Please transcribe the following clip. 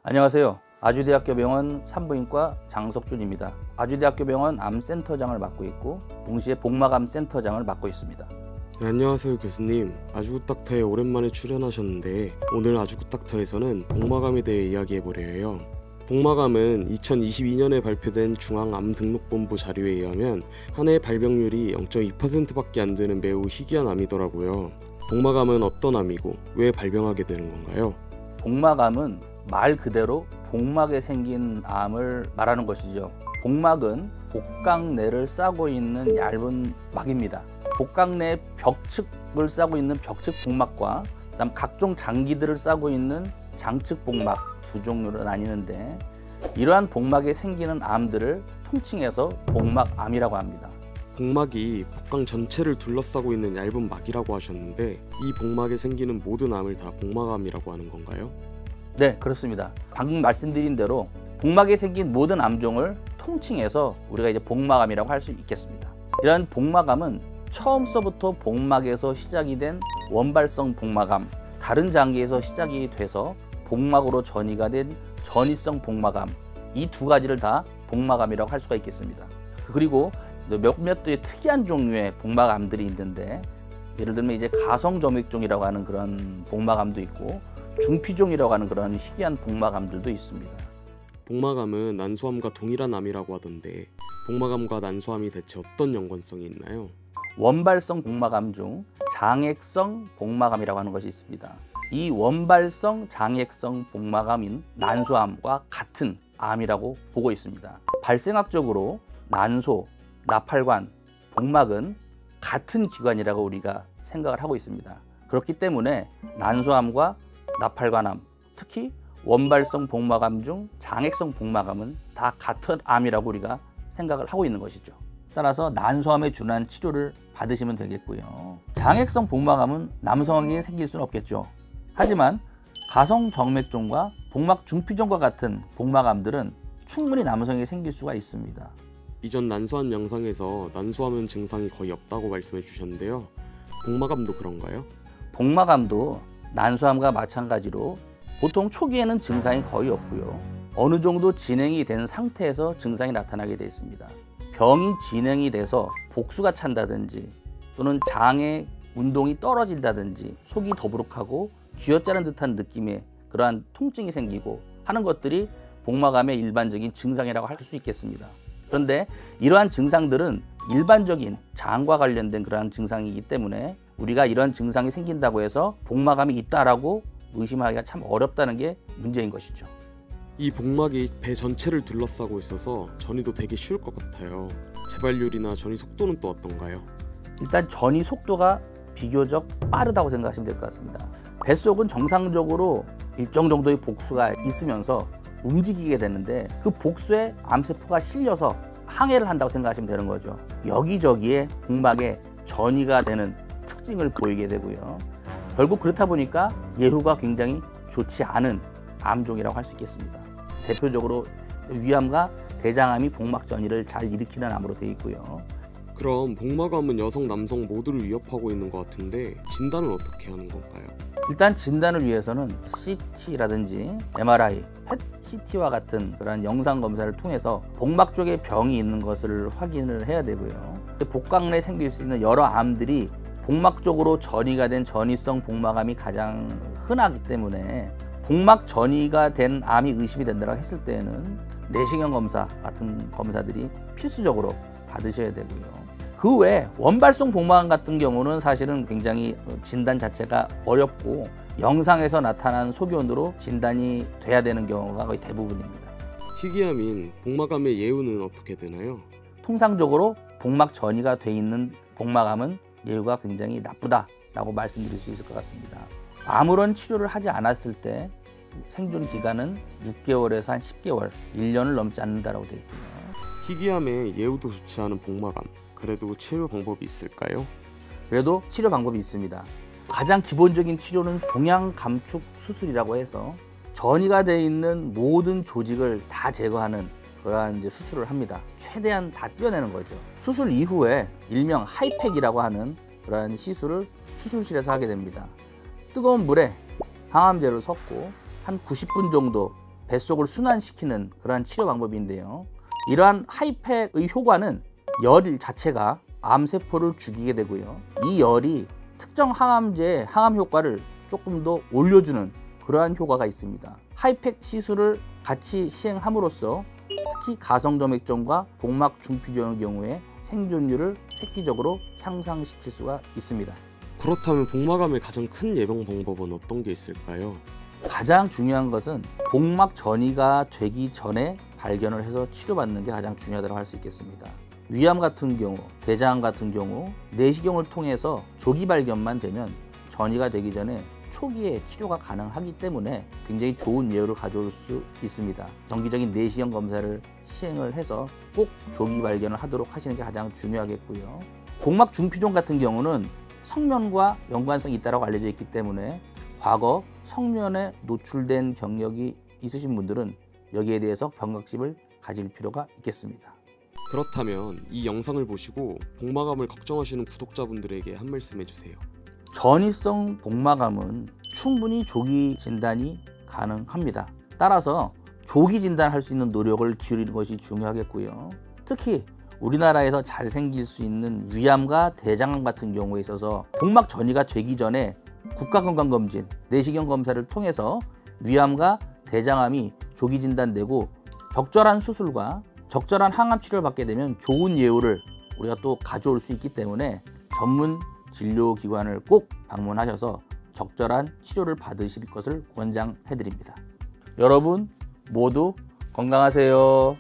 안녕하세요. 아주대학교 병원 산부인과 장석준입니다. 아주대학교 병원 암센터장을 맡고 있고 동시에 복막암 센터장을 맡고 있습니다. 네, 안녕하세요 교수님. 아주굿닥터에 오랜만에 출연하셨는데 오늘 아주굿닥터에서는 복막암에 대해 이야기해보려 해요. 복막암은 2022년에 발표된 중앙암등록본부 자료에 의하면 한 해 발병률이 0.2%밖에 안 되는 매우 희귀한 암이더라고요. 복막암은 어떤 암이고 왜 발병하게 되는 건가요? 복막암은 말 그대로 복막에 생긴 암을 말하는 것이죠. 복막은 복강내를 싸고 있는 얇은 막입니다. 복강내 벽측을 싸고 있는 벽측 복막과 그다음 각종 장기들을 싸고 있는 장측 복막 두 종류로 나뉘는데 이러한 복막에 생기는 암들을 통칭해서 복막암이라고 합니다. 복막이 복강 전체를 둘러싸고 있는 얇은 막이라고 하셨는데 이 복막에 생기는 모든 암을 다 복막암이라고 하는 건가요? 네, 그렇습니다. 방금 말씀드린 대로 복막에 생긴 모든 암종을 통칭해서 우리가 이제 복막암이라고 할 수 있겠습니다. 이러한 복막암은 처음서부터 복막에서 시작이 된 원발성 복막암, 다른 장기에서 시작이 돼서 복막으로 전이가 된 전이성 복막암, 이 두 가지를 다 복막암이라고 할 수가 있겠습니다. 그리고 몇몇 특이한 종류의 복막암들이 있는데 예를 들면 이제 가성점액종이라고 하는 그런 복막암도 있고 중피종이라고 하는 그런 희귀한 복막암들도 있습니다. 복막암은 난소암과 동일한 암이라고 하던데 복막암과 난소암이 대체 어떤 연관성이 있나요? 원발성 복막암 중 장액성 복막암이라고 하는 것이 있습니다. 이 원발성 장액성 복막암인 난소암과 같은 암이라고 보고 있습니다. 발생학적으로 난소, 나팔관, 복막은 같은 기관이라고 우리가 생각을 하고 있습니다. 그렇기 때문에 난소암과 나팔관암, 특히 원발성 복막암 중 장액성 복막암은 다 같은 암이라고 우리가 생각을 하고 있는 것이죠. 따라서 난소암에 준한 치료를 받으시면 되겠고요. 장액성 복막암은 남성에게 생길 수는 없겠죠. 하지만 가성정맥종과 복막 중피종과 같은 복막암들은 충분히 남성에게 생길 수가 있습니다. 이전 난소암 영상에서 난소암은 증상이 거의 없다고 말씀해 주셨는데요. 복막암도 그런가요? 복막암도 난소암과 마찬가지로 보통 초기에는 증상이 거의 없고요. 어느 정도 진행이 된 상태에서 증상이 나타나게 되어 있습니다. 병이 진행이 돼서 복수가 찬다든지 또는 장의 운동이 떨어진다든지 속이 더부룩하고 쥐어짜는 듯한 느낌의 그러한 통증이 생기고 하는 것들이 복막암의 일반적인 증상이라고 할 수 있겠습니다. 그런데 이러한 증상들은 일반적인 장과 관련된 그러한 증상이기 때문에 우리가 이런 증상이 생긴다고 해서 복막암이 있다라고 의심하기가 참 어렵다는 게 문제인 것이죠. 이 복막이 배 전체를 둘러싸고 있어서 전이도 되게 쉬울 것 같아요. 재발률이나 전이 속도는 또 어떤가요? 일단 전이 속도가 비교적 빠르다고 생각하시면 될 것 같습니다. 뱃속은 정상적으로 일정 정도의 복수가 있으면서 움직이게 되는데 그 복수에 암세포가 실려서 항해를 한다고 생각하시면 되는 거죠. 여기저기에 복막에 전이가 되는 특징을 보이게 되고요. 결국 그렇다 보니까 예후가 굉장히 좋지 않은 암종이라고 할 수 있겠습니다. 대표적으로 위암과 대장암이 복막 전이를 잘 일으키는 암으로 되어 있고요. 그럼 복막암은 여성, 남성 모두를 위협하고 있는 것 같은데 진단은 어떻게 하는 건가요? 일단 진단을 위해서는 CT라든지 MRI, PET-CT와 같은 그런 영상 검사를 통해서 복막 쪽에 병이 있는 것을 확인을 해야 되고요. 복강 내에 생길 수 있는 여러 암들이 복막 쪽으로 전이가 된 전이성 복막암이 가장 흔하기 때문에 복막 전이가 된 암이 의심이 된다고 했을 때에는 내시경 검사 같은 검사들이 필수적으로 받으셔야 되고요. 그 외에 원발성 복막암 같은 경우는 사실은 굉장히 진단 자체가 어렵고 영상에서 나타난 소견으로 진단이 돼야 되는 경우가 거의 대부분입니다. 희귀암인 복막암의 예후는 어떻게 되나요? 통상적으로 복막 전이가 돼 있는 복막암은 예후가 굉장히 나쁘다라고 말씀드릴 수 있을 것 같습니다. 아무런 치료를 하지 않았을 때 생존 기간은 6개월에서 한 10개월, 1년을 넘지 않는다라고 되어 있고요. 희귀암의 예후도 좋지 않은 복막암, 그래도 치료 방법이 있을까요? 그래도 치료 방법이 있습니다. 가장 기본적인 치료는 종양 감축 수술이라고 해서 전이가 되어 있는 모든 조직을 다 제거하는 그러한 이제 수술을 합니다. 최대한 다 떼어내는 거죠. 수술 이후에 일명 하이팩이라고 하는 그러한 시술을 수술실에서 하게 됩니다. 뜨거운 물에 항암제를 섞고 한 90분 정도 뱃속을 순환시키는 그러한 치료 방법인데요. 이러한 하이팩의 효과는 열 자체가 암세포를 죽이게 되고요. 이 열이 특정 항암제의 항암 효과를 조금 더 올려주는 그러한 효과가 있습니다. 하이팩 시술을 같이 시행함으로써 특히 가성점액종과 복막 중피종의 경우에 생존율을 획기적으로 향상시킬 수가 있습니다. 그렇다면 복막암의 가장 큰 예방 방법은 어떤 게 있을까요? 가장 중요한 것은 복막 전이가 되기 전에 발견을 해서 치료받는 게 가장 중요하다고 할 수 있겠습니다. 위암 같은 경우, 대장암 같은 경우 내시경을 통해서 조기 발견만 되면 전이가 되기 전에 초기에 치료가 가능하기 때문에 굉장히 좋은 예후를 가져올 수 있습니다. 정기적인 내시경 검사를 시행을 해서 꼭 조기 발견을 하도록 하시는 게 가장 중요하겠고요. 복막 중피종 같은 경우는 성면과 연관성이 있다고 알려져 있기 때문에 과거 성면에 노출된 경력이 있으신 분들은 여기에 대해서 경각심을 가질 필요가 있겠습니다. 그렇다면 이 영상을 보시고 복막암을 걱정하시는 구독자분들에게 한 말씀 해주세요. 전이성 복막암은 충분히 조기 진단이 가능합니다. 따라서 조기 진단할 수 있는 노력을 기울이는 것이 중요하겠고요. 특히 우리나라에서 잘 생길 수 있는 위암과 대장암 같은 경우에 있어서 복막 전이가 되기 전에 국가건강검진, 내시경 검사를 통해서 위암과 대장암이 조기 진단되고 적절한 수술과 적절한 항암 치료를 받게 되면 좋은 예후를 우리가 또 가져올 수 있기 때문에 전문 진료기관을 꼭 방문하셔서 적절한 치료를 받으실 것을 권장해 드립니다. 여러분 모두 건강하세요.